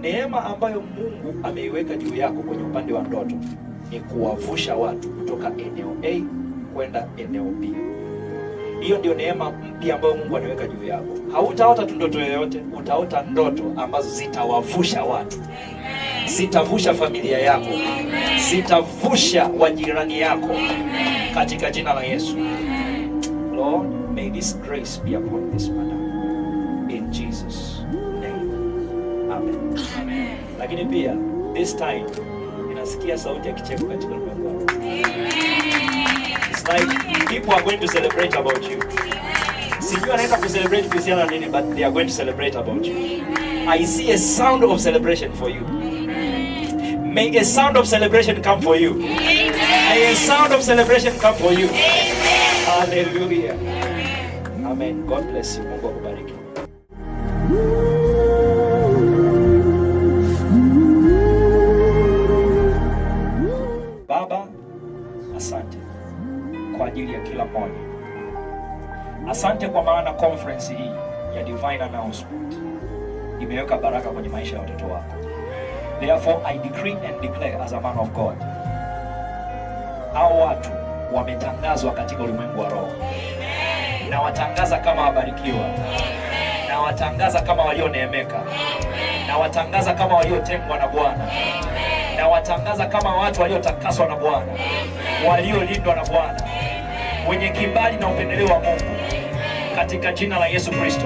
Neema ambayo Mungu ameiweka juu yako kwenye upande wa ndoto ni kuwavusha watu kutoka eneo A kwenda eneo B. Hiyo ndio neema mpya ambayo Mungu anaweka juu yako. Hautaota tu ndoto yoyote, utaota ndoto ambazo zitawavusha watu. Zitavusha familia yako. Zitavusha wajirani yako. Katika jina la Yesu. Lord, may this grace be upon this matter. In Jesus' name. Amen. Lakini pia this time inasikia sauti ya kicheko katika ulimwengu. It's like people are going to celebrate about you. Sijui anaenda ku celebrate kuhusiana na nini, but they are going to celebrate about you. I see a sound of celebration for you. May a sound of celebration come for you. May a sound of celebration come for you. Hallelujah. Amen. God bless you. Mungu akubariki. Baba, asante kwa ajili ya kila mmoja. Asante kwa maana conference hii ya Divine Announcement imeweka baraka kwenye maisha ya watoto wako. Therefore, I decree and declare as a man of God, hao watu wametangazwa katika ulimwengu wa roho. Na watangaza kama wabarikiwa. Na watangaza kama walioneemeka. Na watangaza kama waliotengwa na Bwana. Na watangaza kama watu waliotakaswa na Bwana, waliolindwa na Bwana, wenye kibali na upendeleo wa Mungu, katika jina la Yesu Kristo.